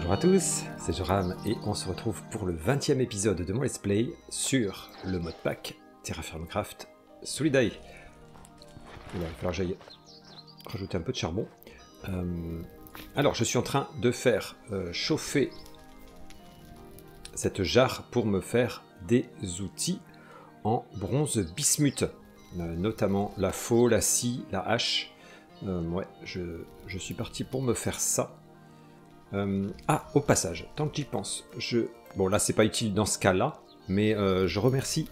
Bonjour à tous, c'est Joram et on se retrouve pour le 20e épisode de mon let's play sur le mode pack Terraformcraft Solidae. Il va falloir que j'aille rajouter un peu de charbon. Alors je suis en train de faire chauffer cette jarre pour me faire des outils en bronze bismuth, notamment la faux, la scie, la hache. Ouais, je suis parti pour me faire ça. Au passage, tant que j'y pense, bon là c'est pas utile dans ce cas-là, mais je remercie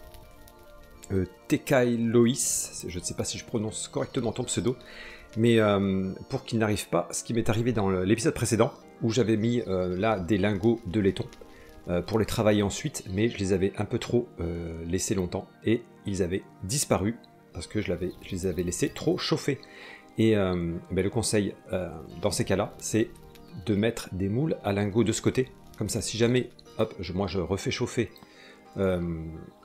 Tekai Loïs, je ne sais pas si je prononce correctement ton pseudo, mais pour qu'il n'arrive pas ce qui m'est arrivé dans l'épisode précédent, où j'avais mis là des lingots de laiton pour les travailler ensuite, mais je les avais un peu trop laissés longtemps, et ils avaient disparu, parce que je les avais laissés trop chauffer. Et le conseil dans ces cas-là, c'est de mettre des moules à lingots de ce côté. Comme ça, si jamais, hop, moi je refais chauffer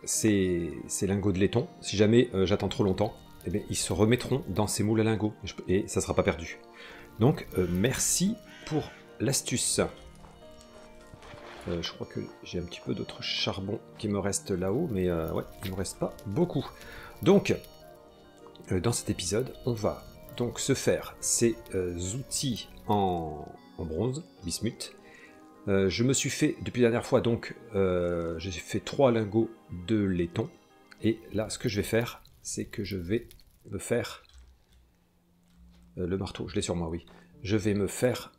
ces lingots de laiton, si jamais j'attends trop longtemps, eh bien, ils se remettront dans ces moules à lingots et ça ne sera pas perdu. Donc, merci pour l'astuce. Je crois que j'ai un petit peu d'autres charbon qui me reste là-haut, mais ouais, il ne me reste pas beaucoup. Donc, dans cet épisode, on va donc se faire ces outils en bronze, bismuth. Je me suis fait, depuis la dernière fois, donc, j'ai fait 3 lingots de laiton. Et là, ce que je vais faire, c'est que je vais me faire... le marteau, je l'ai sur moi, oui. Je vais me faire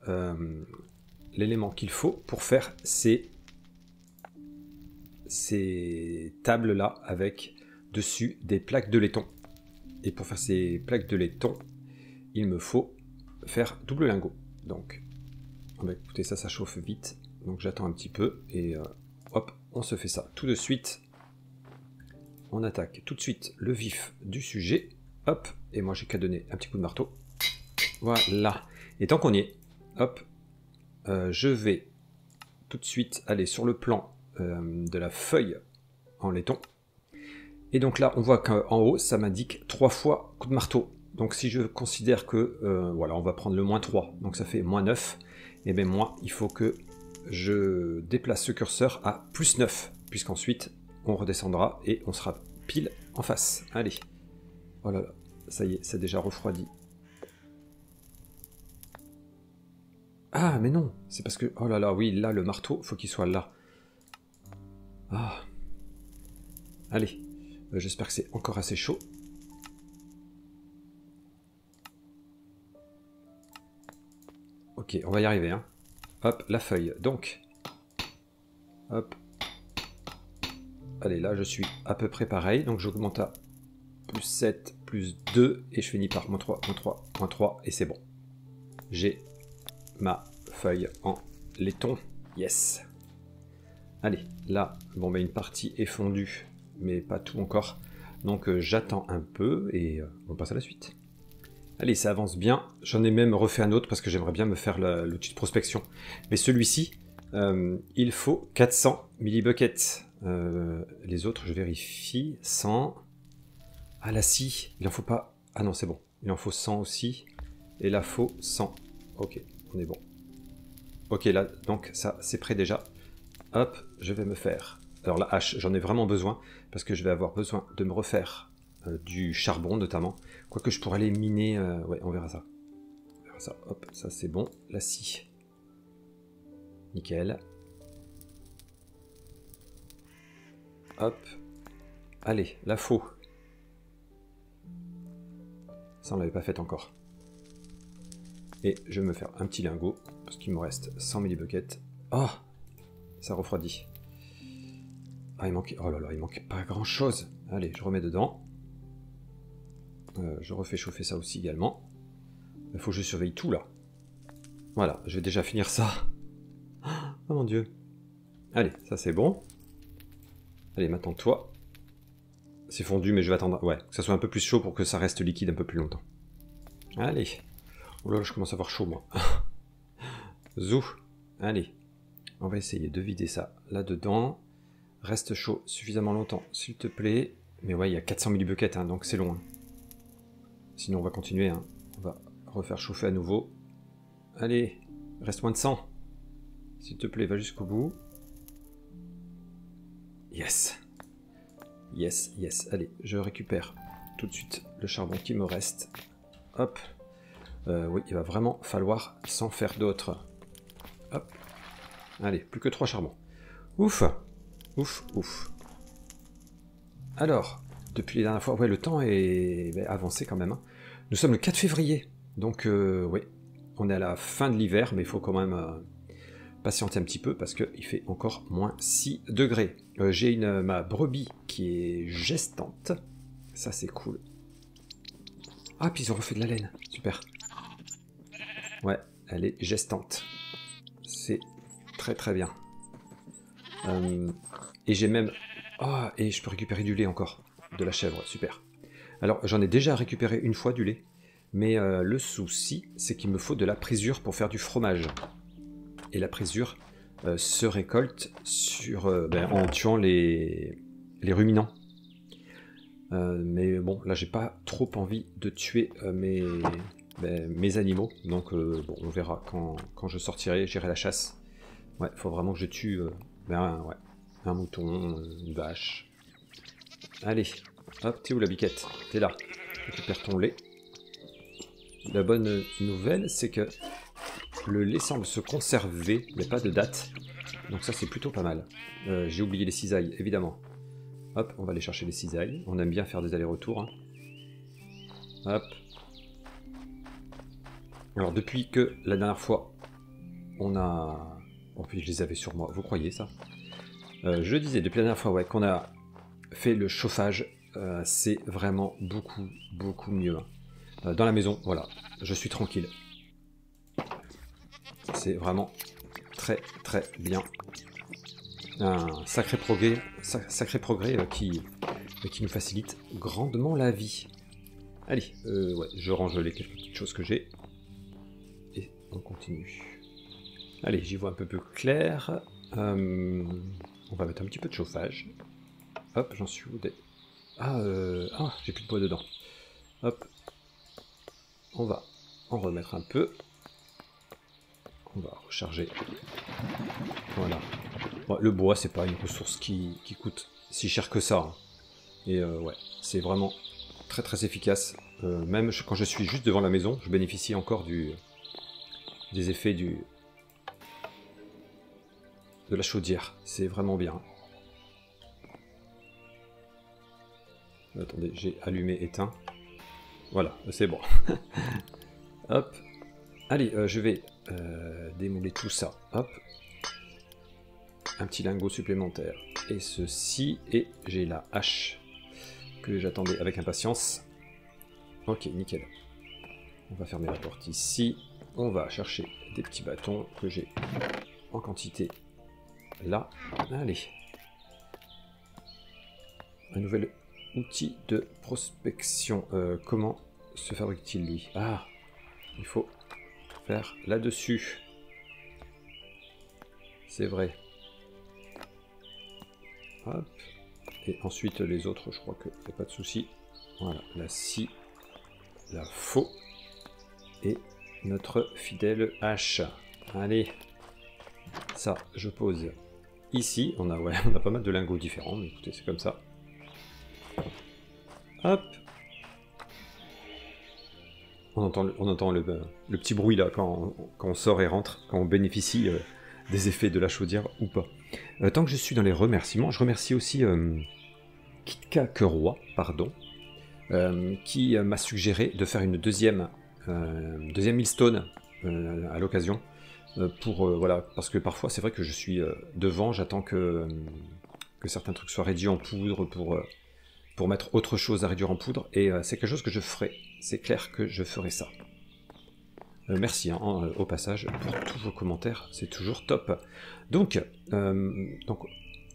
l'élément qu'il faut pour faire ces tables-là avec dessus des plaques de laiton. Et pour faire ces plaques de laiton, il me faut faire double lingot. Donc, écoutez, ça chauffe vite. Donc j'attends un petit peu et hop, on se fait ça tout de suite. On attaque tout de suite le vif du sujet. Hop, et moi j'ai qu'à donner un petit coup de marteau. Voilà. Et tant qu'on y est, hop, je vais tout de suite aller sur le plan de la feuille en laiton. Et donc là, on voit qu'en haut, ça m'indique 3 fois coup de marteau. Donc si je considère que, voilà, on va prendre le moins 3, donc ça fait moins 9, et bien moi, il faut que je déplace ce curseur à plus 9, puisqu'ensuite, on redescendra et on sera pile en face. Allez, oh là là, ça y est, c'est déjà refroidi. Ah, mais non, c'est parce que, oh là là, oui, là, le marteau, il faut qu'il soit là. Ah, allez, j'espère que c'est encore assez chaud. Ok, on va y arriver, hein. Hop, la feuille. Donc, hop. Allez, là, je suis à peu près pareil. Donc, j'augmente à plus 7, plus 2. Et je finis par moins 3, moins 3, moins 3. Et c'est bon. J'ai ma feuille en laiton. Yes. Allez, là, bon, une partie est fondue, mais pas tout encore. Donc, j'attends un peu et on passe à la suite. Allez, ça avance bien. J'en ai même refait un autre parce que j'aimerais bien me faire l'outil de prospection. Mais celui-ci, il faut 400 millibuckets. Les autres, je vérifie. 100. Ah, la scie, il en faut pas... Ah non, c'est bon. Il en faut 100 aussi. Et là, faut 100. Ok, on est bon. Ok, là, donc ça, c'est prêt déjà. Hop, je vais me faire... Alors la hache, j'en ai vraiment besoin parce que je vais avoir besoin de me refaire... du charbon notamment, quoique je pourrais aller miner, ouais, on verra ça. On verra ça, hop, ça c'est bon, la scie. Nickel. Hop, allez, la faux. Ça on l'avait pas fait encore. Et je vais me faire un petit lingot, parce qu'il me reste 100 millibuckets. Oh, ça refroidit. Ah, il manque, oh là là, il manque pas grand chose. Allez, je remets dedans. Je refais chauffer ça aussi également. Il faut que je surveille tout là. Voilà, je vais déjà finir ça. Oh mon dieu. Allez, ça c'est bon. Allez, maintenant toi. C'est fondu, mais je vais attendre. Ouais, que ça soit un peu plus chaud pour que ça reste liquide un peu plus longtemps. Allez. Oh là là, je commence à avoir chaud moi. Zou. Allez. On va essayer de vider ça là-dedans. Reste chaud suffisamment longtemps, s'il te plaît. Mais ouais, il y a 400 millibuckets, hein, donc c'est long. Hein. Sinon, on va continuer. Hein. On va refaire chauffer à nouveau. Allez, reste moins de 100. S'il te plaît, va jusqu'au bout. Yes. Yes, yes. Allez, je récupère tout de suite le charbon qui me reste. Hop. Oui, il va vraiment falloir s'en faire d'autres. Hop. Allez, plus que 3 charbons. Ouf. Ouf, ouf. Alors, depuis les dernières fois, ouais, le temps est avancé quand même. Hein. Nous sommes le 4 février. Donc, oui, on est à la fin de l'hiver, mais il faut quand même patienter un petit peu parce qu'il fait encore moins 6 degrés. J'ai ma brebis qui est gestante. Ça, c'est cool. Ah, puis ils ont refait de la laine. Super. Ouais, elle est gestante. C'est très très bien. Et j'ai même... Ah, et je peux récupérer du lait encore. De la chèvre, super. Alors, j'en ai déjà récupéré une fois du lait. Mais le souci, c'est qu'il me faut de la présure pour faire du fromage. Et la présure se récolte en tuant les ruminants. Mais bon, là, j'ai pas trop envie de tuer mes animaux. Donc, bon, on verra quand je sortirai, j'irai à la chasse. Ouais, faut vraiment que je tue un mouton, une vache. Allez, hop, t'es où la biquette? T'es là. Récupère ton lait. La bonne nouvelle, c'est que le lait semble se conserver, il n'y a pas de date. Donc ça, c'est plutôt pas mal. J'ai oublié les cisailles, évidemment. Hop, on va aller chercher les cisailles. On aime bien faire des allers-retours. Hein. Hop. Alors, depuis que la dernière fois, on a... Oh, puis je les avais sur moi, vous croyez ça? Je disais, depuis la dernière fois, ouais, qu'on a fait le chauffage, c'est vraiment beaucoup, beaucoup mieux. Hein. Dans la maison, voilà, je suis tranquille. C'est vraiment très, très bien. Un sacré progrès qui nous facilite grandement la vie. Allez, ouais, je range les quelques petites choses que j'ai. Et on continue. Allez, j'y vois un peu plus clair. On va mettre un petit peu de chauffage. Hop, j'en suis où des... Ah, j'ai plus de bois dedans. Hop. On va en remettre un peu. On va recharger. Voilà. Bon, le bois, c'est pas une ressource qui coûte si cher que ça. Hein. Et ouais, c'est vraiment très très efficace. Même quand je suis juste devant la maison, je bénéficie encore des effets de la chaudière. C'est vraiment bien. Attendez, j'ai allumé, éteint. Voilà, c'est bon. Hop. Allez, je vais démouler tout ça. Hop. Un petit lingot supplémentaire. Et ceci, et j'ai la hache que j'attendais avec impatience. Ok, nickel. On va fermer la porte ici. On va chercher des petits bâtons que j'ai en quantité là. Allez. Un nouvel outil de prospection. Comment se fabrique-t-il lui? Ah, il faut faire là-dessus. C'est vrai. Hop. Et ensuite les autres, je crois qu'il n'y a pas de souci. Voilà, la scie, la faux et notre fidèle hache. Allez, ça, je pose ici. On a pas mal de lingots différents, mais écoutez, c'est comme ça. Hop. On entend le petit bruit là quand on sort et rentre, quand on bénéficie des effets de la chaudière ou pas. Tant que je suis dans les remerciements, je remercie aussi Kitka Keroy, pardon, qui m'a suggéré de faire une deuxième millstone à l'occasion. Voilà, parce que parfois c'est vrai que je suis devant, j'attends que certains trucs soient réduits en poudre pour mettre autre chose à réduire en poudre, et c'est quelque chose que je ferai. C'est clair que je ferai ça. Merci au passage pour tous vos commentaires, c'est toujours top. Donc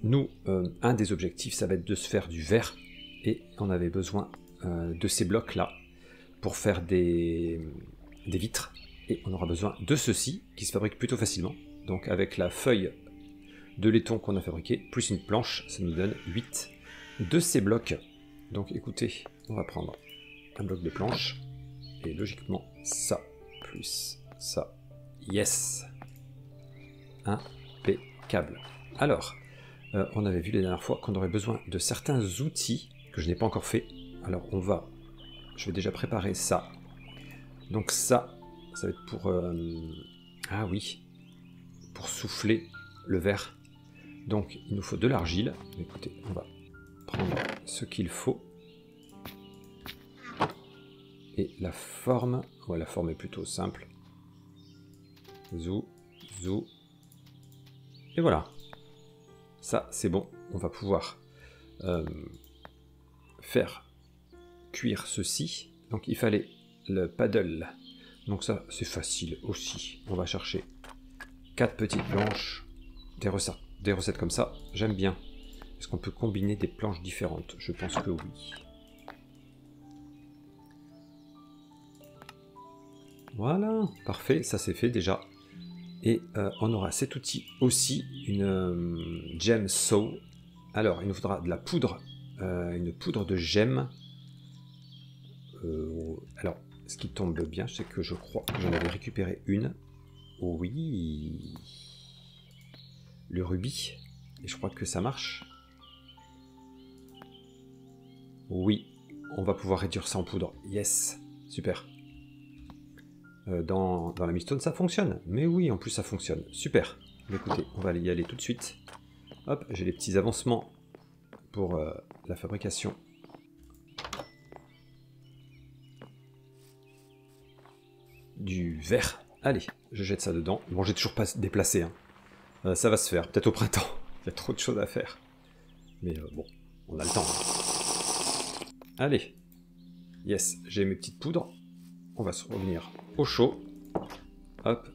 nous, un des objectifs, ça va être de se faire du verre, et on avait besoin de ces blocs-là pour faire des vitres, et on aura besoin de ceci, qui se fabrique plutôt facilement. Donc avec la feuille de laiton qu'on a fabriqué, plus une planche, ça nous donne 8 de ces blocs. Donc écoutez, on va prendre un bloc de planche, et logiquement ça, plus ça, yes. Impeccable. Alors, on avait vu la dernière fois qu'on aurait besoin de certains outils que je n'ai pas encore fait. Alors, je vais déjà préparer ça. Donc ça va être pour... ah oui, pour souffler le verre. Donc, il nous faut de l'argile. Écoutez, on va prendre ce qu'il faut. Et la forme... Ouais, la forme est plutôt simple. Zou, zou. Et voilà. Ça, c'est bon. On va pouvoir faire cuire ceci. Donc, il fallait le paddle. Donc ça, c'est facile aussi. On va chercher 4 petites planches. Des recettes comme ça, j'aime bien. Est-ce qu'on peut combiner des planches différentes? Je pense que oui. Voilà, parfait, ça c'est fait déjà. Et on aura cet outil aussi, une gem saw. Alors, il nous faudra de la poudre, une poudre de gemme. Alors, ce qui tombe bien, c'est que je crois que j'en avais récupéré une. Oui, le rubis. Et je crois que ça marche. Oui, on va pouvoir réduire ça en poudre. Yes, super. Dans la Mistone, ça fonctionne. Mais oui, en plus, ça fonctionne. Super. Écoutez, on va y aller tout de suite. Hop, j'ai les petits avancements pour la fabrication. Du verre. Allez, je jette ça dedans. Bon, j'ai toujours pas déplacé. Hein. Ça va se faire, peut-être au printemps. Il y a trop de choses à faire. Mais bon, on a le temps. Allez. Yes, j'ai mes petites poudres. On va se revenir au chaud. Hop.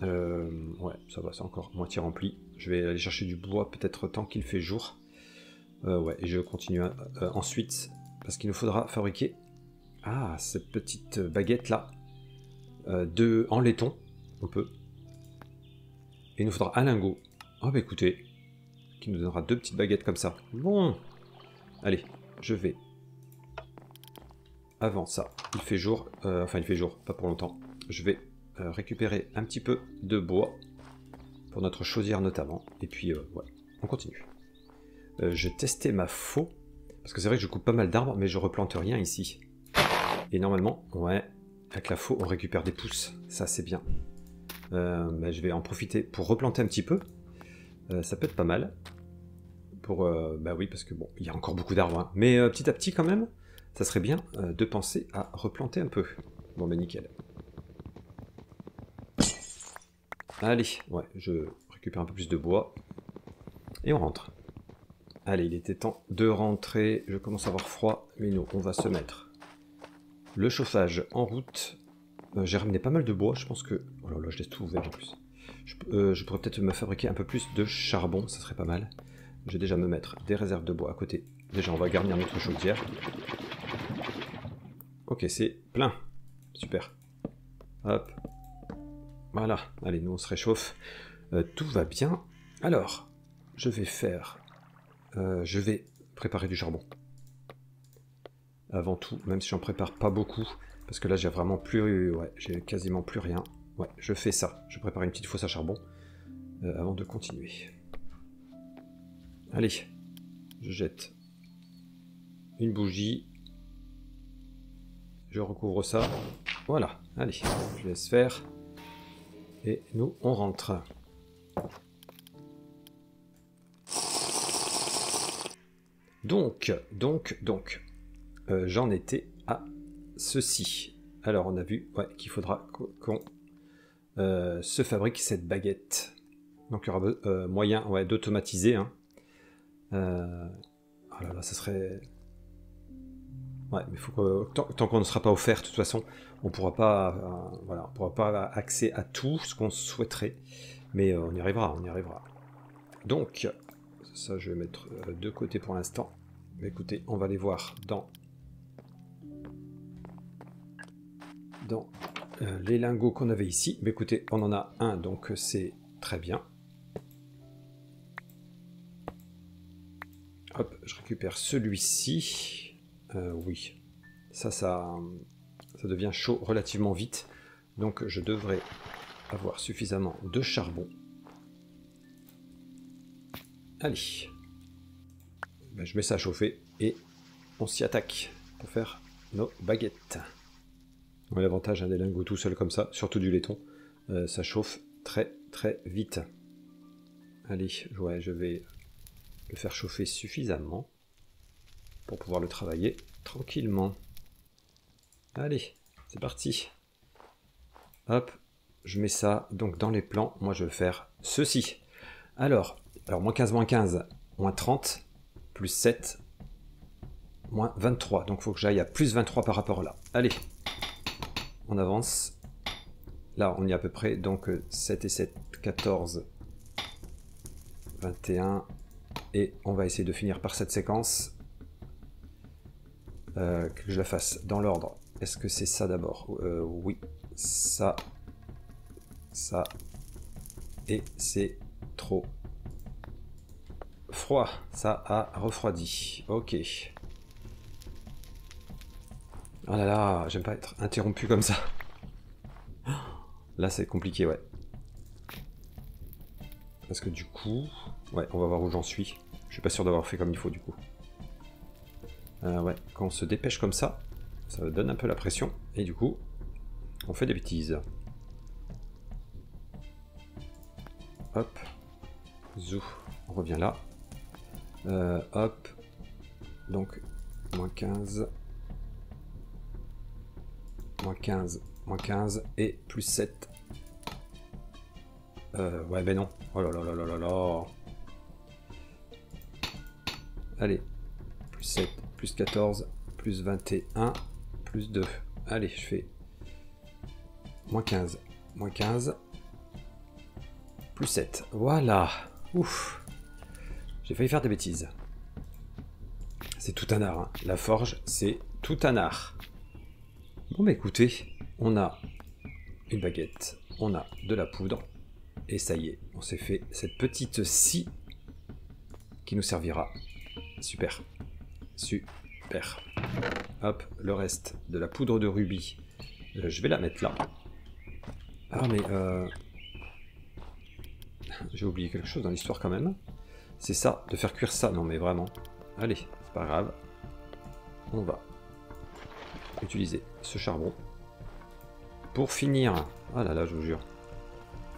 Ouais, ça va, c'est encore moitié rempli. Je vais aller chercher du bois, peut-être tant qu'il fait jour. Ouais, et je continue ensuite, parce qu'il nous faudra fabriquer... Ah, cette petite baguette là. En laiton, on peut. Et il nous faudra un lingot. Oh bah écoutez, qui nous donnera 2 petites baguettes comme ça. Bon. Allez, je vais... Avant ça, il fait jour, enfin il fait jour, pas pour longtemps. Je vais récupérer un petit peu de bois, pour notre chaudière notamment, et puis ouais, on continue. Je testais ma faux, parce que c'est vrai que je coupe pas mal d'arbres, mais je replante rien ici. Et normalement, ouais, avec la faux, on récupère des pousses, ça c'est bien. Bah, je vais en profiter pour replanter un petit peu, ça peut être pas mal. Bah oui, parce que bon, il y a encore beaucoup d'arbres, hein. Mais petit à petit quand même, ça serait bien de penser à replanter un peu. Bon, ben nickel. Allez, ouais, je récupère un peu plus de bois. Et on rentre. Allez, il était temps de rentrer. Je commence à avoir froid, mais nous, on va se mettre le chauffage en route. J'ai ramené pas mal de bois, je pense que... Oh là là, je laisse tout ouvert en plus. Je pourrais peut-être me fabriquer un peu plus de charbon, ça serait pas mal. Je vais déjà me mettre des réserves de bois à côté. Déjà, on va garnir notre chaudière. Ok, c'est plein. Super. Hop. Voilà. Allez, nous, on se réchauffe. Tout va bien. Alors, je vais faire... je vais préparer du charbon. Avant tout, même si j'en prépare pas beaucoup, parce que là, j'ai vraiment plus... Ouais, j'ai quasiment plus rien. Ouais, je fais ça. Je prépare une petite fosse à charbon avant de continuer. Allez, je jette une bougie. Je recouvre ça. Voilà, allez, je laisse faire. Et nous, on rentre. Donc, j'en étais à ceci. Alors, on a vu ouais, qu'il faudra qu'on se fabrique cette baguette. Donc, il y aura moyen ouais, d'automatiser. Hein. Oh là là, ça serait... Ouais, mais faut que, tant qu'on ne sera pas offert, de toute façon, on pourra pas, voilà, on pourra pas accéder à tout ce qu'on souhaiterait. Mais on y arrivera, on y arrivera. Donc, ça je vais mettre de côté pour l'instant. Mais écoutez, on va aller voir dans les lingots qu'on avait ici. Mais écoutez, on en a un, donc c'est très bien. Hop, je récupère celui-ci. Oui, ça devient chaud relativement vite. Donc je devrais avoir suffisamment de charbon. Allez. Ben, je mets ça à chauffer et on s'y attaque pour faire nos baguettes. Ouais, l'avantage des lingots tout seul comme ça, surtout du laiton, ça chauffe très très vite. Allez, ouais, je vais le faire chauffer suffisamment pour pouvoir le travailler tranquillement. Allez, c'est parti. Hop, je mets ça donc dans les plans. Moi, je vais faire ceci. Alors moins 15, moins 15, moins 30, plus 7, moins 23. Donc, il faut que j'aille à plus 23 par rapport là. Allez, on avance. Là, on y est à peu près. Donc, 7 et 7, 14, 21. Et on va essayer de finir par cette séquence. Que je la fasse dans l'ordre. Est-ce que c'est ça d'abord? Oui. Ça. Ça. Et c'est trop froid. Ça a refroidi. Ok. Oh là là, j'aime pas être interrompu comme ça. Là, c'est compliqué, ouais. Parce que du coup... Ouais, on va voir où j'en suis. Je suis pas sûr d'avoir fait comme il faut, du coup. Ouais, quand on se dépêche comme ça, ça donne un peu la pression. Et du coup, on fait des bêtises. Hop. Zou. On revient là. Hop. Donc, moins 15. Moins 15. Moins 15. Et plus 7. Ouais, ben non. Oh là là là là là là. Allez. Plus 7. Plus 14. Plus 21. Plus 2. Allez, je fais moins 15. Moins 15. Plus 7. Voilà. Ouf. J'ai failli faire des bêtises. C'est tout un art. Hein. La forge, c'est tout un art. Bon, bah écoutez, on a une baguette, on a de la poudre, et ça y est, on s'est fait cette petite scie qui nous servira. Super. Super. Hop, le reste de la poudre de rubis, je vais la mettre là. Ah, mais j'ai oublié quelque chose dans l'histoire quand même. C'est ça, de faire cuire ça. Non, mais vraiment. Allez, c'est pas grave. On va utiliser ce charbon pour finir. Ah là là, je vous jure.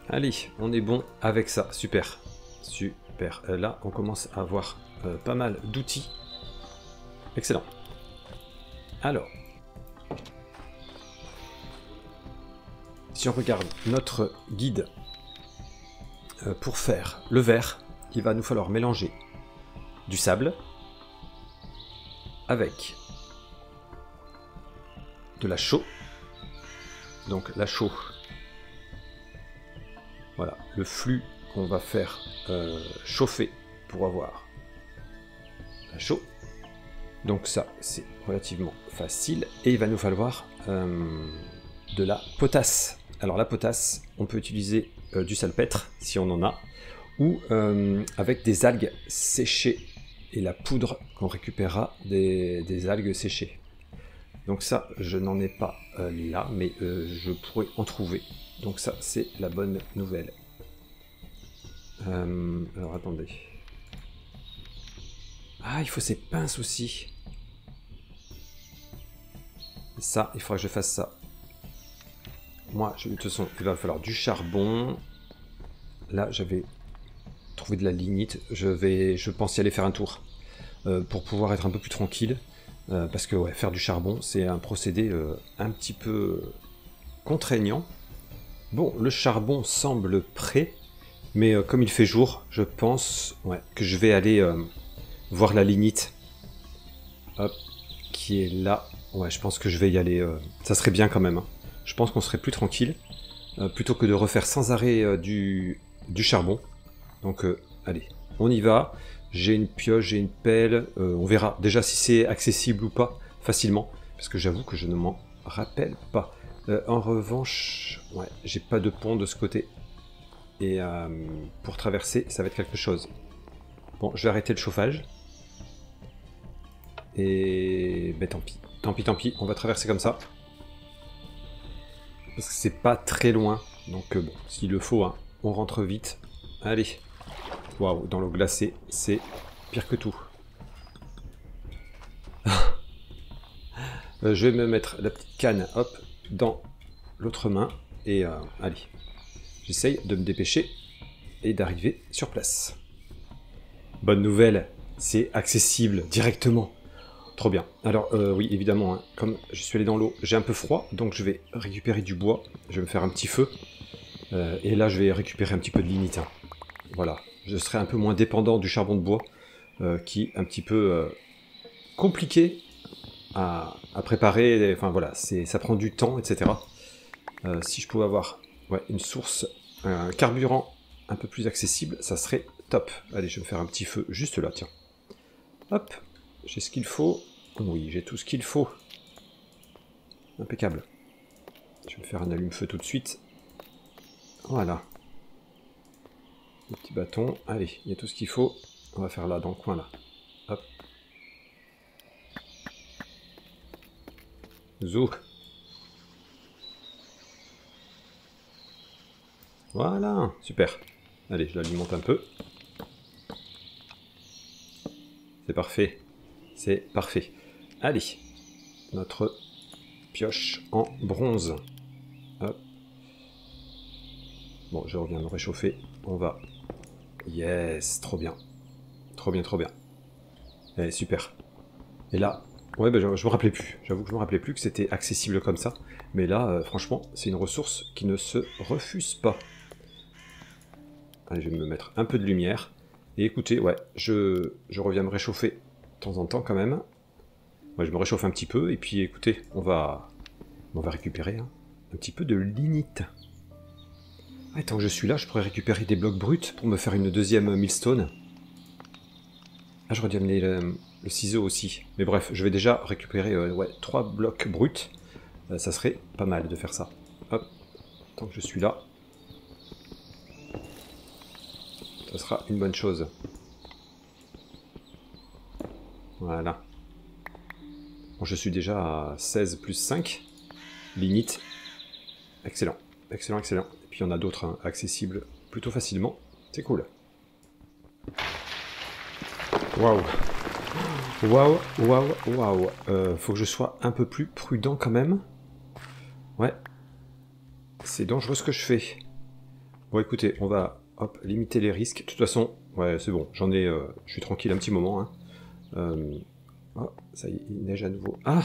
Allez, on est bon avec ça. Super. Super. Là, on commence à avoir pas mal d'outils. Excellent. Alors, si on regarde notre guide pour faire le verre, il va nous falloir mélanger du sable avec de la chaux. Donc la chaux, voilà, le flux qu'on va faire chauffer pour avoir la chaux. Donc ça, c'est relativement facile. Et il va nous falloir de la potasse. Alors la potasse, on peut utiliser du salpêtre, si on en a, ou avec des algues séchées, et la poudre qu'on récupérera des algues séchées. Donc ça, je n'en ai pas là, mais je pourrais en trouver. Donc ça, c'est la bonne nouvelle. Alors attendez. Ah, il faut ces pinces aussi. Ça, il faudra que je fasse ça. Moi, de toute façon, il va falloir du charbon. Là, j'avais trouvé de la lignite. Je pense y aller faire un tour pour pouvoir être un peu plus tranquille. Parce que ouais, faire du charbon, c'est un procédé un petit peu contraignant. Bon, le charbon semble prêt, mais comme il fait jour, je pense que je vais aller voir la lignite. Hop, qui est là. Ouais, je pense que je vais y aller. Ça serait bien quand même. Hein. Je pense qu'on serait plus tranquille, plutôt que de refaire sans arrêt du charbon. Donc, allez, on y va. J'ai une pioche, j'ai une pelle. On verra déjà si c'est accessible ou pas facilement, parce que j'avoue que je ne m'en rappelle pas. En revanche, ouais, j'ai pas de pont de ce côté. Et pour traverser, ça va être quelque chose. Bon, je vais arrêter le chauffage. Et ben tant pis. Tant pis, on va traverser comme ça. Parce que c'est pas très loin Donc bon, s'il le faut, hein, on rentre vite. Allez. Waouh, dans l'eau glacée, c'est pire que tout. Je vais me mettre la petite canne, hop, dans l'autre main. Et allez, j'essaye de me dépêcher et d'arriver sur place. Bonne nouvelle, c'est accessible directement. Trop bien. Alors oui, évidemment, hein, comme je suis allé dans l'eau, j'ai un peu froid, donc je vais récupérer du bois. Je vais me faire un petit feu. Et là, je vais récupérer un petit peu de lignite. Hein. Voilà, je serai un peu moins dépendant du charbon de bois, qui est un petit peu compliqué à préparer. Enfin voilà, ça prend du temps, etc. Si je pouvais avoir une source, un carburant un peu plus accessible, ça serait top. Allez, je vais me faire un petit feu juste là, tiens. Hop, j'ai ce qu'il faut. Oui, j'ai tout ce qu'il faut. Impeccable. Je vais me faire un allume-feu tout de suite. Voilà. Le petit bâton. Allez, il y a tout ce qu'il faut. On va faire là, dans le coin là. Hop. Zou. Voilà, super. Allez, je l'alimente un peu. C'est parfait. C'est parfait. Allez, notre pioche en bronze. Hop. Bon, je reviens me réchauffer. On va... Yes, trop bien. Trop bien, trop bien. Allez, super. Et là, ouais, bah, je me rappelais plus. J'avoue que je me rappelais plus que c'était accessible comme ça. Mais là, franchement, c'est une ressource qui ne se refuse pas. Allez, je vais me mettre un peu de lumière. Et écoutez, ouais, je reviens me réchauffer de temps en temps quand même. Ouais, je me réchauffe un petit peu. Et puis écoutez, on va récupérer un petit peu de lignite. Ah, tant que je suis là, je pourrais récupérer des blocs bruts pour me faire une deuxième millstone. Ah, j'aurais dû amener le ciseau aussi. Mais bref, je vais déjà récupérer 3 blocs bruts. Ça serait pas mal de faire ça. Hop, tant que je suis là. Ça sera une bonne chose. Voilà. Bon, je suis déjà à 16 plus 5. Lignite. Excellent. Excellent, excellent. Et puis il y en a d'autres hein, accessibles plutôt facilement. C'est cool. Waouh. Waouh, waouh, waouh. Faut que je sois un peu plus prudent quand même. Ouais. C'est dangereux ce que je fais. Bon, écoutez, on va limiter les risques. De toute façon, ouais, c'est bon. J'en ai... je suis tranquille un petit moment. Hein. Oh, ça y est, il neige à nouveau. Ah!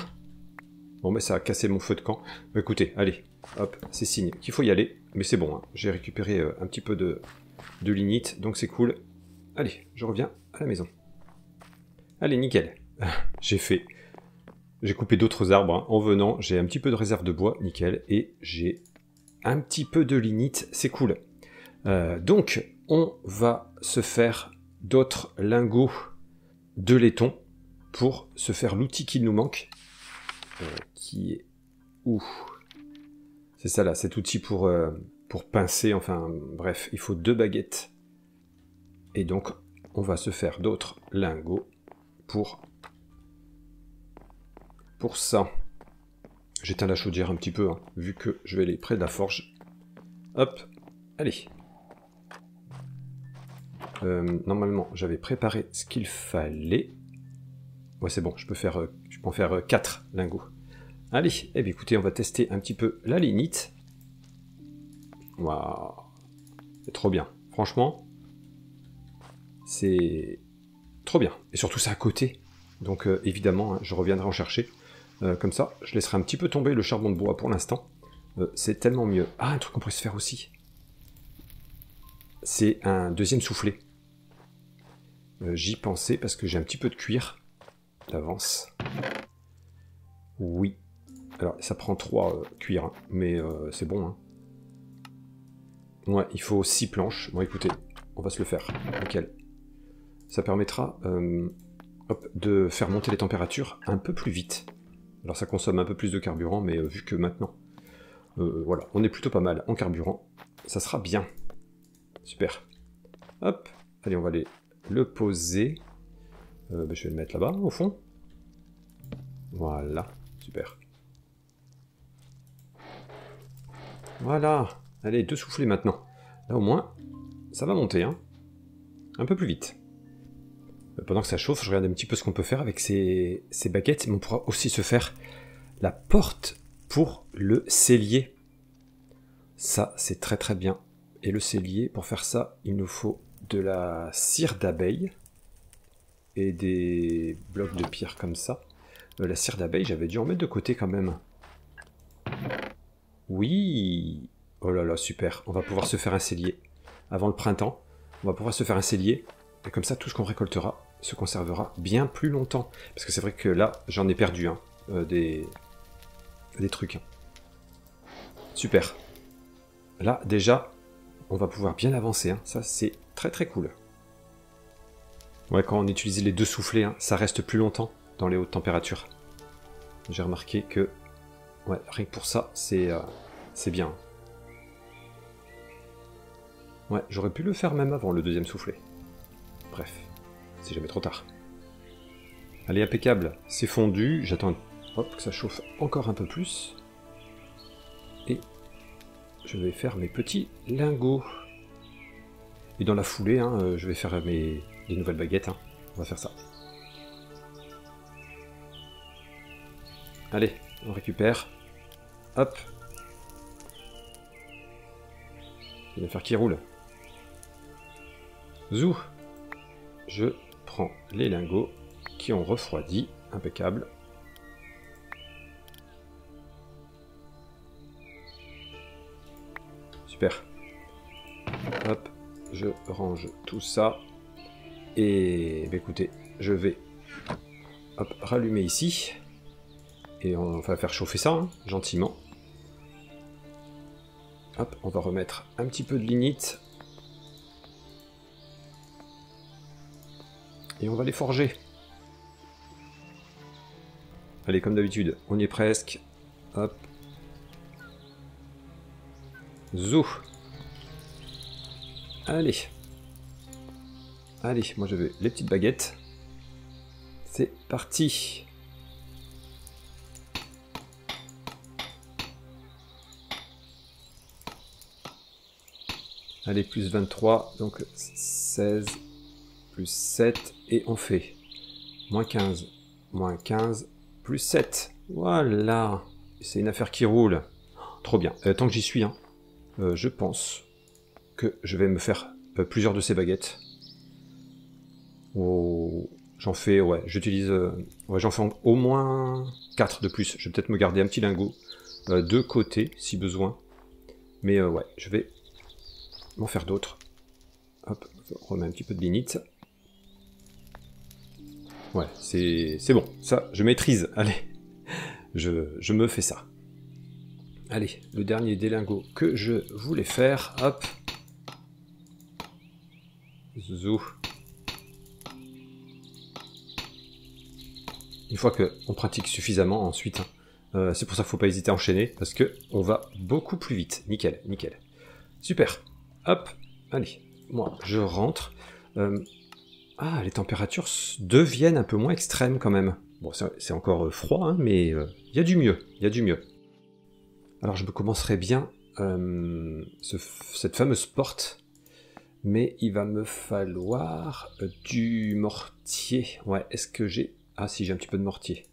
Bon, mais ça a cassé mon feu de camp. Bah, écoutez, allez. Hop, c'est signe qu'il faut y aller. Mais c'est bon, hein. J'ai récupéré un petit peu de lignite, donc c'est cool. Allez, je reviens à la maison. Allez, nickel. J'ai coupé d'autres arbres hein. En venant, j'ai un petit peu de réserve de bois, nickel, et j'ai un petit peu de lignite, c'est cool. Donc, on va se faire d'autres lingots de laiton pour se faire l'outil qu'il nous manque, qui est où? C'est ça là, cet outil pour pincer, enfin bref, il faut 2 baguettes. Et donc, on va se faire d'autres lingots pour ça. J'éteins la chaudière un petit peu, hein, vu que je vais aller près de la forge. Hop, allez. Normalement, j'avais préparé ce qu'il fallait. Ouais, c'est bon, je peux en faire 4 lingots. Allez, eh bien, écoutez, on va tester un petit peu la lignite. Waouh, c'est trop bien. Franchement, c'est trop bien. Et surtout, c'est à côté. Donc, évidemment, hein, je reviendrai en chercher. Comme ça, je laisserai un petit peu tomber le charbon de bois pour l'instant. C'est tellement mieux. Ah, un truc qu'on pourrait se faire aussi. C'est un deuxième soufflet. J'y pensais parce que j'ai un petit peu de cuir d'avance. Oui. Alors, ça prend 3 cuirs, hein, mais c'est bon. Hein. Ouais, il faut 6 planches. Bon, écoutez, on va se le faire. Nickel. Ça permettra de faire monter les températures un peu plus vite. Alors, ça consomme un peu plus de carburant, mais vu que maintenant, voilà, on est plutôt pas mal en carburant, ça sera bien. Super. Hop. Allez, on va aller le poser. Je vais le mettre là-bas, au fond. Voilà. Super. Voilà. Allez, 2 soufflets maintenant. Là au moins, ça va monter, hein. Un peu plus vite. Pendant que ça chauffe, je regarde un petit peu ce qu'on peut faire avec ces baguettes, mais on pourra aussi se faire la porte pour le cellier. Ça, c'est très très bien. Et le cellier, pour faire ça, il nous faut de la cire d'abeille et des blocs de pierre comme ça. La cire d'abeille, j'avais dû en mettre de côté quand même. Oui! Oh là là, super. On va pouvoir se faire un cellier. Avant le printemps, on va pouvoir se faire un cellier. Et comme ça, tout ce qu'on récoltera se conservera bien plus longtemps. Parce que c'est vrai que là, j'en ai perdu hein, des trucs. Super. Là, déjà, on va pouvoir bien avancer. Hein. Ça, c'est très très cool. Ouais, quand on utilise les 2 soufflets, hein, ça reste plus longtemps dans les hautes températures. J'ai remarqué que, ouais, rien que pour ça, c'est bien. Ouais, j'aurais pu le faire même avant le 2e soufflet. Bref, c'est jamais trop tard. Allez, impeccable, c'est fondu. J'attends que ça chauffe encore un peu plus. Et je vais faire mes petits lingots. Et dans la foulée, hein, je vais faire des nouvelles baguettes. Hein. On va faire ça. Allez, on récupère. Hop. Il va faire qui roule. Zou. Je prends les lingots qui ont refroidi. Impeccable. Super. Hop. Je range tout ça. Et bah, écoutez, je vais hop, rallumer ici. Et on va faire chauffer ça, hein, gentiment. Hop, on va remettre un petit peu de lignite. Et on va les forger. Allez, comme d'habitude, on y est presque. Hop. Zou. Allez. Allez, moi je veux les petites baguettes. C'est parti. Allez, plus 23, donc 16, plus 7, et on fait moins 15, plus 7. Voilà, c'est une affaire qui roule. Trop bien. Tant que j'y suis, hein, je pense que je vais me faire plusieurs de ces baguettes. Oh, j'en fais, ouais, j'utilise, ouais, j'en fais au moins 4 de plus. Je vais peut-être me garder un petit lingot de côté, si besoin. Mais ouais, je vais m'en faire d'autres. Hop, on remet un petit peu de lignite. Ouais, c'est bon, ça, je maîtrise. Allez, je me fais ça. Allez, le dernier des lingots que je voulais faire, hop. Zou. Une fois qu'on pratique suffisamment, ensuite, c'est pour ça qu'il ne faut pas hésiter à enchaîner, parce que on va beaucoup plus vite. Nickel, nickel. Super. Hop, allez, moi, je rentre. Ah, les températures deviennent un peu moins extrêmes quand même. Bon, c'est encore froid, hein, mais il y a du mieux, il y a du mieux. Alors, je me commencerai bien cette fameuse porte, mais il va me falloir du mortier. Ouais, est-ce que j'ai... Ah si, j'ai un petit peu de mortier.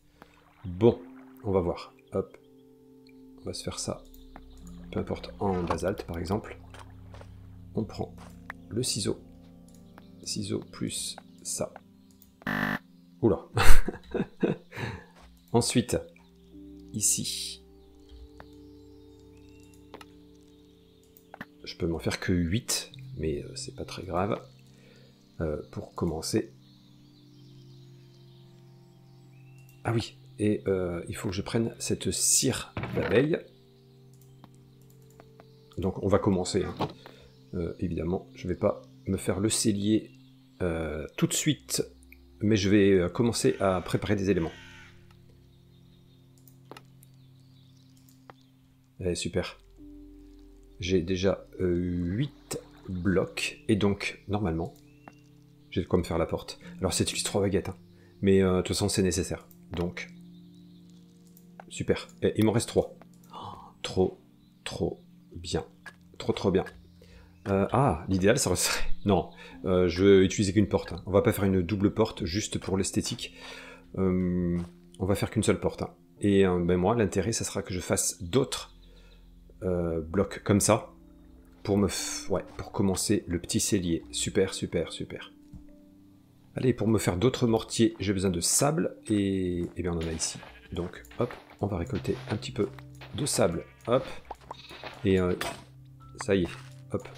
Bon, on va voir. Hop, on va se faire ça. Peu importe, en basalte par exemple. On prend le ciseau. Ciseau plus ça. Oula. Ensuite, ici. Je peux m'en faire que 8, mais c'est pas très grave. Pour commencer. Ah oui, et il faut que je prenne cette cire d'abeille. Donc on va commencer. Hein. Évidemment, je ne vais pas me faire le cellier tout de suite, mais je vais commencer à préparer des éléments. Allez, super. J'ai déjà 8 blocs, et donc, normalement, j'ai de quoi me faire la porte. Alors, c'est utilise 3 baguettes, hein, mais de toute façon, c'est nécessaire. Donc, super. Et il m'en reste 3. Oh, trop bien. trop bien. Ah, l'idéal, ça serait... Non, je vais utiliser qu'une porte. Hein. On va pas faire une double porte, juste pour l'esthétique. On va faire qu'une seule porte. Hein. Et ben moi, l'intérêt, ça sera que je fasse d'autres blocs comme ça, pour pour commencer le petit cellier. Super, super, super. Allez, pour me faire d'autres mortiers, j'ai besoin de sable, et bien on en a ici. Donc, hop, on va récolter un petit peu de sable, hop, et ça y est, hop,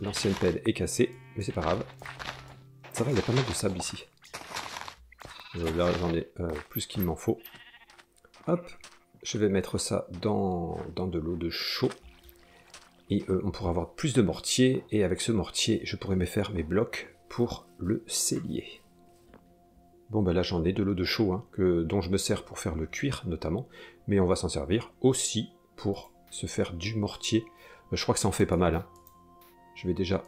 l'ancienne pelle est cassée, mais c'est pas grave. Ça va, il y a pas mal de sable ici. Là, j'en ai plus qu'il m'en faut. Hop, je vais mettre ça dans de l'eau de chaux. Et on pourra avoir plus de mortier, et avec ce mortier, je pourrai me faire mes blocs pour le cellier. Bon, ben là, j'en ai de l'eau de chaux, hein, dont je me sers pour faire le cuir, notamment, mais on va s'en servir aussi pour se faire du mortier. Je crois que ça en fait pas mal. Hein. Je vais déjà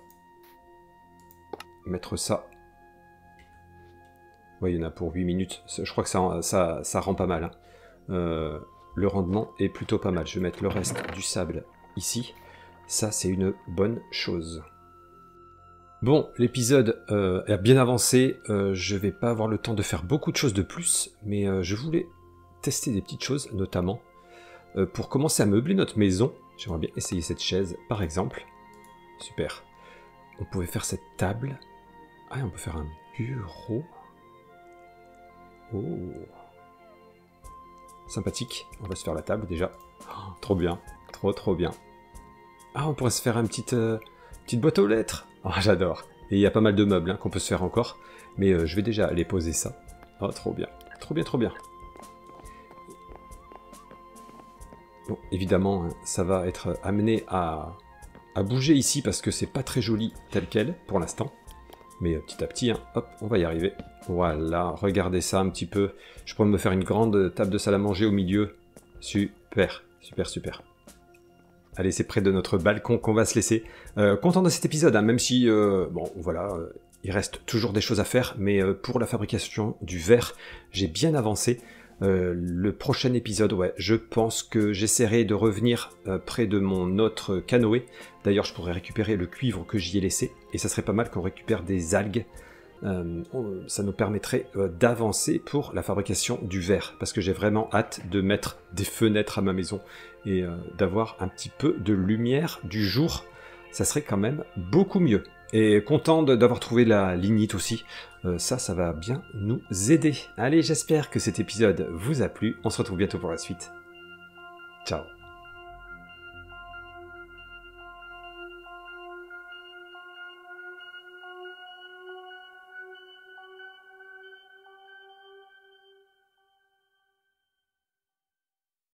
mettre ça. Ouais, il y en a pour 8 minutes. Je crois que ça rend pas mal. Hein. Le rendement est plutôt pas mal. Je vais mettre le reste du sable ici. Ça, c'est une bonne chose. Bon, l'épisode a bien avancé. Je vais pas avoir le temps de faire beaucoup de choses de plus, mais je voulais tester des petites choses, notamment pour commencer à meubler notre maison. J'aimerais bien essayer cette chaise, par exemple. Super. On pouvait faire cette table. Ah, on peut faire un bureau. Oh. Sympathique. On va se faire la table déjà. Oh, trop bien. Trop bien. Ah, on pourrait se faire une petite boîte aux lettres. Oh, j'adore. Et il y a pas mal de meubles hein, qu'on peut se faire encore. Mais je vais déjà aller poser ça. Oh, trop bien. Trop bien. Bon, évidemment, hein, ça va être amené à bouger ici parce que c'est pas très joli tel quel pour l'instant. Mais petit à petit, hein, hop, on va y arriver. Voilà, regardez ça un petit peu. Je pourrais me faire une grande table de salle à manger au milieu. Super. Allez, c'est près de notre balcon qu'on va se laisser. Content de cet épisode, hein, même si, bon, voilà, il reste toujours des choses à faire, mais pour la fabrication du verre, j'ai bien avancé. Le prochain épisode, ouais, je pense que j'essaierai de revenir près de mon autre canoë. D'ailleurs, je pourrais récupérer le cuivre que j'y ai laissé, et ça serait pas mal qu'on récupère des algues. Ça nous permettrait d'avancer pour la fabrication du verre, parce que j'ai vraiment hâte de mettre des fenêtres à ma maison et d'avoir un petit peu de lumière du jour. Ça serait quand même beaucoup mieux. Et content d'avoir trouvé la lignite aussi. Ça va bien nous aider. Allez, j'espère que cet épisode vous a plu. On se retrouve bientôt pour la suite. Ciao.